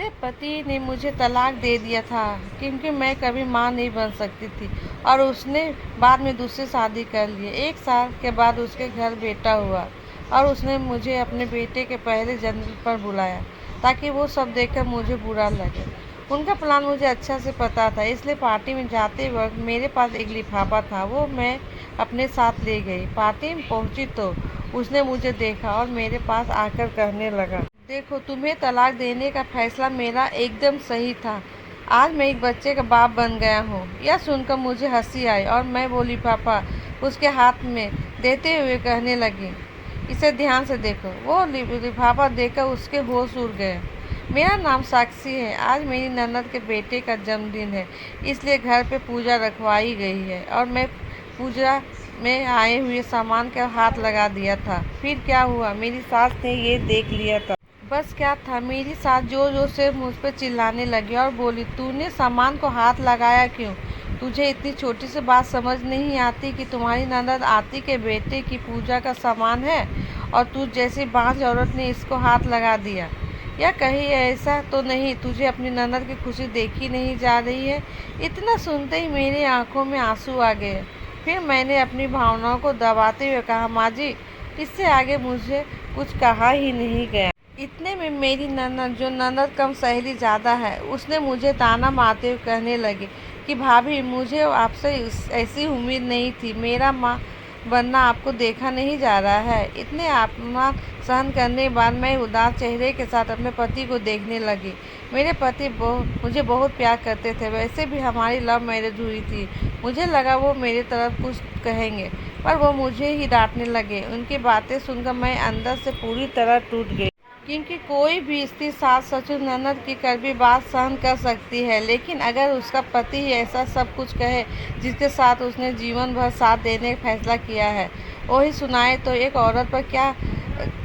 मेरे पति ने मुझे तलाक दे दिया था क्योंकि मैं कभी माँ नहीं बन सकती थी और उसने बाद में दूसरी शादी कर ली। 1 साल के बाद उसके घर बेटा हुआ और उसने मुझे अपने बेटे के पहले जन्म पर बुलाया ताकि वो सब देखकर मुझे बुरा लगे। उनका प्लान मुझे अच्छा से पता था, इसलिए पार्टी में जाते वक्त मेरे पास एक लिफाफा था, वो मैं अपने साथ ले गई। पार्टी में पहुंची तो उसने मुझे देखा और मेरे पास आकर कहने लगा, देखो तुम्हें तलाक देने का फैसला मेरा एकदम सही था। आज मैं एक बच्चे का बाप बन गया हूँ। यह सुनकर मुझे हंसी आई और मैं वो लिफाफा उसके हाथ में देते हुए कहने लगी, इसे ध्यान से देखो। वो लिफाफा देखकर उसके होश उड़ गए। मेरा नाम साक्षी है। आज मेरी ननद के बेटे का जन्मदिन है, इसलिए घर पे पूजा रखवाई गई है और मैं पूजा में आए हुए सामान का हाथ लगा दिया था। फिर क्या हुआ, मेरी सास ने ये देख लिया था। बस क्या था, मेरी सास जोर जोर से मुझ पर चिल्लाने लगी और बोली, तूने सामान को हाथ लगाया क्यों? तुझे इतनी छोटी सी बात समझ नहीं आती कि तुम्हारी ननद आती के बेटे की पूजा का सामान है और तू जैसी बांझ औरत ने इसको हाथ लगा दिया? या कहीं ऐसा तो नहीं तुझे अपनी ननद की खुशी देखी नहीं जा रही है? इतना सुनते ही मेरी आंखों में आंसू आ गए। फिर मैंने अपनी भावनाओं को दबाते हुए कहा, माँ जी, इससे आगे मुझे कुछ कहा ही नहीं गया। इतने में मेरी ननद, जो ननद कम सहेली ज़्यादा है, उसने मुझे ताना मारते हुए कहने लगी कि भाभी, मुझे आपसे ऐसी उम्मीद नहीं थी। मेरा माँ बनना आपको देखा नहीं जा रहा है। इतने अपमान सहन करने के बाद मैं उदास चेहरे के साथ अपने पति को देखने लगी। मेरे पति मुझे बहुत प्यार करते थे। वैसे भी हमारी लव मैरिज हुई थी। मुझे लगा वो मेरी तरफ कुछ कहेंगे, पर वो मुझे ही डांटने लगे। उनकी बातें सुनकर मैं अंदर से पूरी तरह टूट गई। क्योंकि कोई भी स्त्री सास ससुर ननद की कड़वी बात सहन कर सकती है, लेकिन अगर उसका पति ही ऐसा सब कुछ कहे जिसके साथ उसने जीवन भर साथ देने का फैसला किया है, वही सुनाए, तो एक औरत पर क्या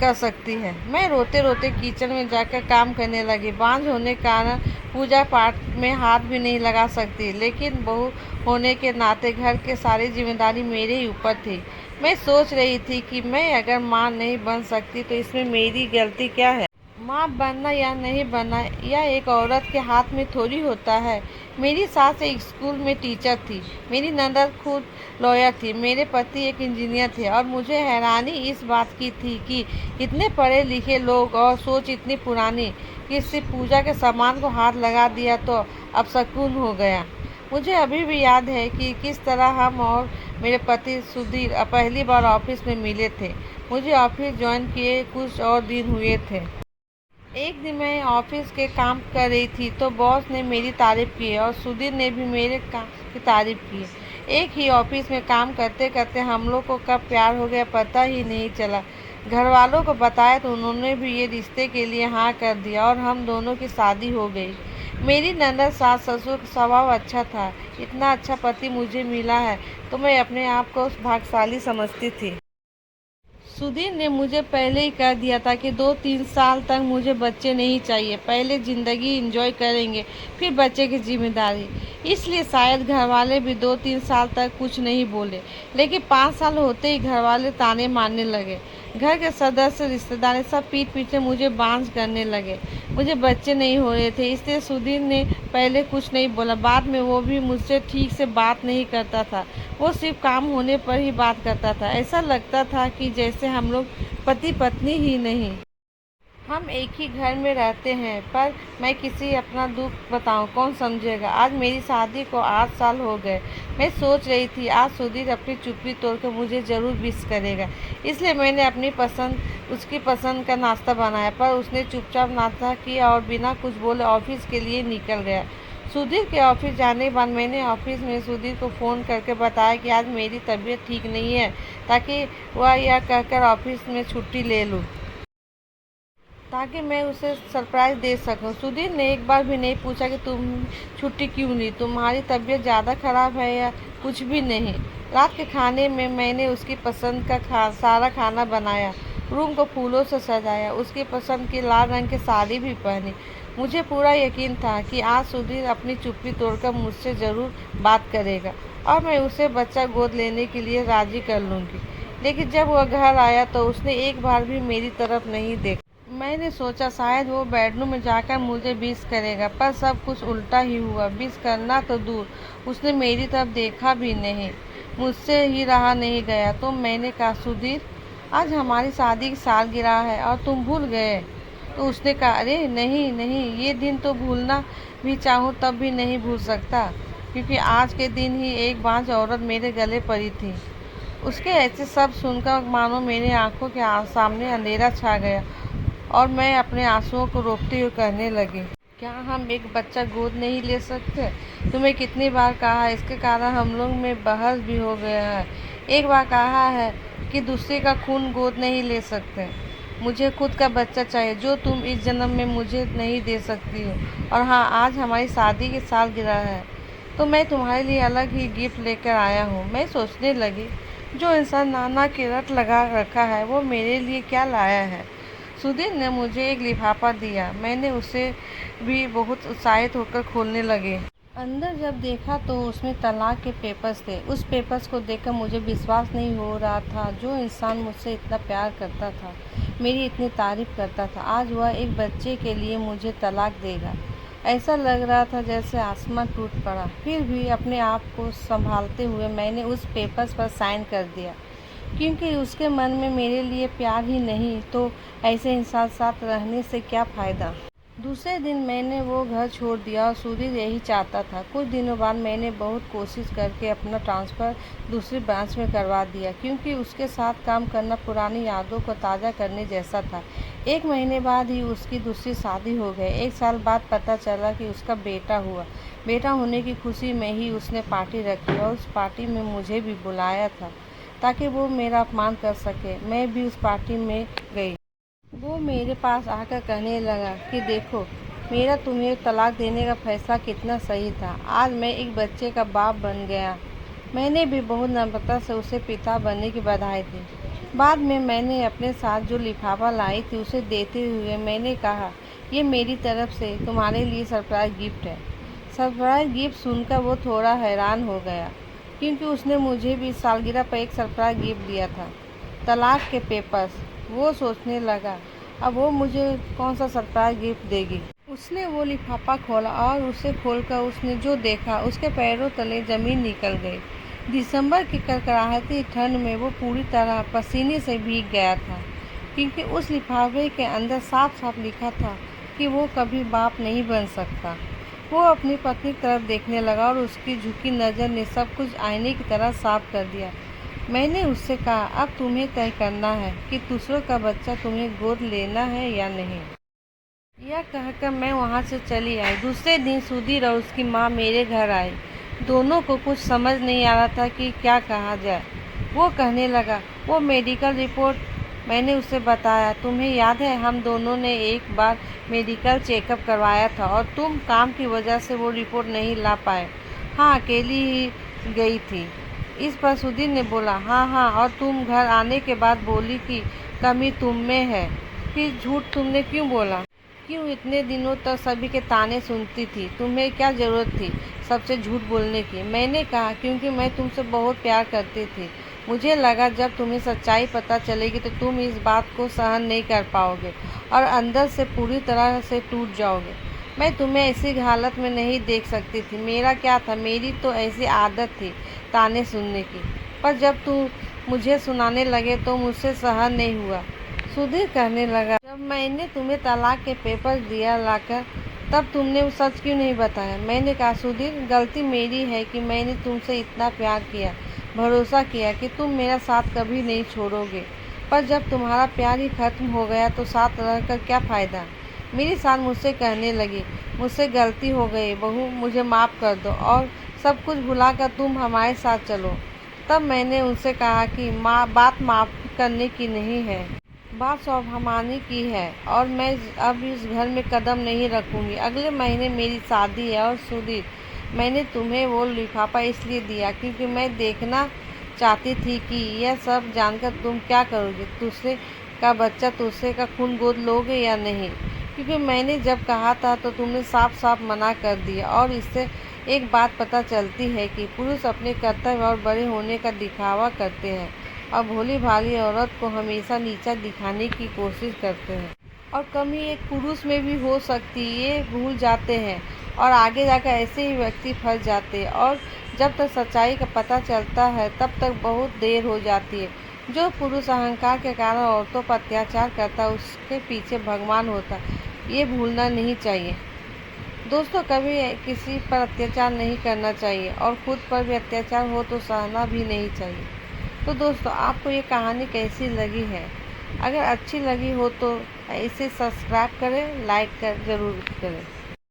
कर सकती है। मैं रोते रोते किचन में जाकर काम करने लगी। बांझ होने के कारण पूजा पाठ में हाथ भी नहीं लगा सकती, लेकिन बहू होने के नाते घर की सारी जिम्मेदारी मेरे ही ऊपर थी। मैं सोच रही थी कि मैं अगर माँ नहीं बन सकती तो इसमें मेरी गलती क्या है? माँ बनना या नहीं बनना यह एक औरत के हाथ में थोड़ी होता है। मेरी सास एक स्कूल में टीचर थी, मेरी ननद खुद लॉयर थी, मेरे पति एक इंजीनियर थे और मुझे हैरानी इस बात की थी कि इतने पढ़े लिखे लोग और सोच इतनी पुरानी कि सिर्फ पूजा के सामान को हाथ लगा दिया तो अपशकुन हो गया। मुझे अभी भी याद है कि किस तरह हम और मेरे पति सुधीर पहली बार ऑफिस में मिले थे। मुझे ऑफिस ज्वाइन किए कुछ और दिन हुए थे। एक दिन मैं ऑफिस के काम कर रही थी तो बॉस ने मेरी तारीफ की और सुधीर ने भी मेरे काम की तारीफ की। एक ही ऑफिस में काम करते करते हम लोग को कब प्यार हो गया पता ही नहीं चला। घर वालों को बताया तो उन्होंने भी ये रिश्ते के लिए हाँ कर दिया और हम दोनों की शादी हो गई। मेरी ननद सास ससुर का स्वभाव अच्छा था। इतना अच्छा पति मुझे मिला है तो मैं अपने आप को भाग्यशाली समझती थी। सुधीर ने मुझे पहले ही कह दिया था कि 2-3 साल तक मुझे बच्चे नहीं चाहिए, पहले ज़िंदगी एंजॉय करेंगे फिर बच्चे की जिम्मेदारी। इसलिए शायद घर वाले भी 2-3 साल तक कुछ नहीं बोले, लेकिन 5 साल होते ही घर वाले ताने मारने लगे। घर के सदस्य रिश्तेदार सब पीठ पीछे मुझे बांझ करने लगे। मुझे बच्चे नहीं हो रहे थे, इसलिए सुधीर ने पहले कुछ नहीं बोला। बाद में वो भी मुझसे ठीक से बात नहीं करता था, वो सिर्फ काम होने पर ही बात करता था। ऐसा लगता था कि जैसे हम लोग पति पत्नी ही नहीं, हम एक ही घर में रहते हैं। पर मैं किसी अपना दुख बताऊं, कौन समझेगा? आज मेरी शादी को 8 साल हो गए। मैं सोच रही थी आज सुधीर अपनी चुप्पी तोड़कर मुझे ज़रूर विश करेगा, इसलिए मैंने उसकी पसंद का नाश्ता बनाया, पर उसने चुपचाप नाश्ता किया और बिना कुछ बोले ऑफिस के लिए निकल गया। सुधीर के ऑफिस जाने के बाद मैंने ऑफिस में सुधीर को फ़ोन करके बताया कि आज मेरी तबीयत ठीक नहीं है, ताकि वह यह कहकर ऑफिस में छुट्टी ले लूँ ताकि मैं उसे सरप्राइज़ दे सकूं। सुधीर ने एक बार भी नहीं पूछा कि तुम छुट्टी क्यों ली, तुम्हारी तबीयत ज़्यादा ख़राब है या कुछ भी नहीं। रात के खाने में मैंने उसकी पसंद का सारा खाना बनाया, रूम को फूलों से सजाया, उसकी पसंद की लाल रंग की साड़ी भी पहनी। मुझे पूरा यकीन था कि आज सुधीर अपनी चुप्पी तोड़कर मुझसे ज़रूर बात करेगा और मैं उसे बच्चा गोद लेने के लिए राज़ी कर लूँगी। लेकिन जब वह घर आया तो उसने एक बार भी मेरी तरफ नहीं देखा। मैंने सोचा शायद वो बेडरूम में जाकर मुझे विश करेगा, पर सब कुछ उल्टा ही हुआ। विश करना तो दूर, उसने मेरी तरफ देखा भी नहीं, मुझसे ही रहा नहीं गया। तो मैंने कहा, सुधीर, आज हमारी शादी की सालगिरह है और तुम भूल गए। तो उसने कहा, अरे नहीं नहीं, ये दिन तो भूलना भी चाहूँ तब भी नहीं भूल सकता, क्योंकि आज के दिन ही एक बांझ औरत मेरे गले पड़ी थी। उसके ऐसे शब्द सुनकर मानो मेरे आंखों के सामने अंधेरा छा गया और मैं अपने आंसुओं को रोकते हुए कहने लगी, क्या हम एक बच्चा गोद नहीं ले सकते? तुम्हें कितनी बार कहा है, इसके कारण हम लोग में बहस भी हो गया है। एक बार कहा है कि दूसरे का खून गोद नहीं ले सकते। मुझे खुद का बच्चा चाहिए, जो तुम इस जन्म में मुझे नहीं दे सकती हो। और हाँ, आज हमारी शादी की सालगिरह है, तो मैं तुम्हारे लिए अलग ही गिफ्ट लेकर आया हूँ। मैं सोचने लगी, जो इंसान नाना की रट लगा रखा है, वो मेरे लिए क्या लाया है। सुधीर ने मुझे एक लिफाफा दिया। मैंने उसे भी बहुत उत्साहित होकर खोलने लगे। अंदर जब देखा तो उसमें तलाक के पेपर्स थे। उस पेपर्स को देखकर मुझे विश्वास नहीं हो रहा था। जो इंसान मुझसे इतना प्यार करता था, मेरी इतनी तारीफ करता था, आज वह एक बच्चे के लिए मुझे तलाक देगा। ऐसा लग रहा था जैसे आसमान टूट पड़ा। फिर भी अपने आप को संभालते हुए मैंने उस पेपर्स पर साइन कर दिया, क्योंकि उसके मन में मेरे लिए प्यार ही नहीं तो ऐसे इंसान साथ रहने से क्या फ़ायदा। दूसरे दिन मैंने वो घर छोड़ दिया और सुधीर यही चाहता था। कुछ दिनों बाद मैंने बहुत कोशिश करके अपना ट्रांसफ़र दूसरी ब्रांच में करवा दिया, क्योंकि उसके साथ काम करना पुरानी यादों को ताज़ा करने जैसा था। 1 महीने बाद ही उसकी दूसरी शादी हो गई। 1 साल बाद पता चला कि उसका बेटा हुआ। बेटा होने की खुशी में ही उसने पार्टी रखी और उस पार्टी में मुझे भी बुलाया था, ताकि वो मेरा अपमान कर सके। मैं भी उस पार्टी में गई। वो मेरे पास आकर कहने लगा कि देखो, मेरा तुम्हें तलाक देने का फैसला कितना सही था। आज मैं एक बच्चे का बाप बन गया। मैंने भी बहुत नम्रता से उसे पिता बनने की बधाई दी। बाद में मैंने अपने साथ जो लिफाफा लाई थी उसे देते हुए मैंने कहा, ये मेरी तरफ से तुम्हारे लिए सरप्राइज़ गिफ्ट है। सरप्राइज़ गिफ्ट सुनकर वो थोड़ा हैरान हो गया, क्योंकि उसने मुझे भी सालगिरह पर एक सरप्राइज़ गिफ्ट दिया था, तलाक के पेपर्स। वो सोचने लगा, अब वो मुझे कौन सा सरप्राइज गिफ्ट देगी। उसने वो लिफाफा खोला और उसे खोलकर उसने जो देखा, उसके पैरों तले ज़मीन निकल गई। दिसंबर की कड़कड़ाहती ठंड में वो पूरी तरह पसीने से भीग गया था, क्योंकि उस लिफाफे के अंदर साफ साफ लिखा था कि वो कभी बाप नहीं बन सकता। वो अपनी पत्नी की तरफ देखने लगा और उसकी झुकी नज़र ने सब कुछ आईने की तरह साफ कर दिया। मैंने उससे कहा, अब तुम्हें तय करना है कि दूसरों का बच्चा तुम्हें गोद लेना है या नहीं। यह कहकर मैं वहाँ से चली आई। दूसरे दिन सुधीर और उसकी माँ मेरे घर आई। दोनों को कुछ समझ नहीं आ रहा था कि क्या कहा जाए। वो कहने लगा, वो मेडिकल रिपोर्ट। मैंने उसे बताया, तुम्हें याद है हम दोनों ने एक बार मेडिकल चेकअप करवाया था और तुम काम की वजह से वो रिपोर्ट नहीं ला पाए। हाँ, अकेली ही गई थी। इस पर सुधीर ने बोला, हाँ हाँ, और तुम घर आने के बाद बोली कि कमी तुम में है। फिर झूठ तुमने क्यों बोला? क्यों इतने दिनों तक सभी के ताने सुनती थी? तुम्हें क्या ज़रूरत थी सबसे झूठ बोलने की? मैंने कहा, क्योंकि मैं तुमसे बहुत प्यार करती थी। मुझे लगा जब तुम्हें सच्चाई पता चलेगी तो तुम इस बात को सहन नहीं कर पाओगे और अंदर से पूरी तरह से टूट जाओगे। मैं तुम्हें ऐसी हालत में नहीं देख सकती थी। मेरा क्या था, मेरी तो ऐसी आदत थी ताने सुनने की, पर जब तुम मुझे सुनाने लगे तो मुझसे सहन नहीं हुआ। सुधीर कहने लगा, जब मैंने तुम्हें तलाक के पेपर दिया लाकर, तब तुमने वो सच क्यों नहीं बताया? मैंने कहा, सुधीर, गलती मेरी है कि मैंने तुमसे इतना प्यार किया, भरोसा किया कि तुम मेरा साथ कभी नहीं छोड़ोगे, पर जब तुम्हारा प्यार ही खत्म हो गया तो साथ रहकर क्या फ़ायदा। मेरी सास मुझसे कहने लगी, मुझसे गलती हो गई बहू, मुझे माफ़ कर दो और सब कुछ भुलाकर तुम हमारे साथ चलो। तब मैंने उनसे कहा कि बात माफ़ करने की नहीं है, बात स्वाभिमानी की है और मैं अब इस घर में कदम नहीं रखूँगी। अगले महीने मेरी शादी है और सुधीर, मैंने तुम्हें वो लिफाफा इसलिए दिया क्योंकि मैं देखना चाहती थी कि यह सब जानकर तुम क्या करोगे, दूसरे का बच्चा, दूसरे का खून गोद लोगे या नहीं। क्योंकि मैंने जब कहा था तो तुमने साफ साफ मना कर दिया। और इससे एक बात पता चलती है कि पुरुष अपने कर्तव्य और बड़े होने का दिखावा करते हैं और भोली भाली औरत को हमेशा नीचा दिखाने की कोशिश करते हैं। और कमी एक पुरुष में भी हो सकती है, ये भूल जाते हैं और आगे जाकर ऐसे ही व्यक्ति फंस जाते हैं और जब तक सच्चाई का पता चलता है तब तक बहुत देर हो जाती है। जो पुरुष अहंकार के कारण औरतों पर अत्याचार करता है उसके पीछे भगवान होता है, ये भूलना नहीं चाहिए। दोस्तों, कभी किसी पर अत्याचार नहीं करना चाहिए और खुद पर भी अत्याचार हो तो सहना भी नहीं चाहिए। तो दोस्तों, आपको ये कहानी कैसी लगी है? अगर अच्छी लगी हो तो इसे सब्सक्राइब करें, लाइक कर ज़रूर करें।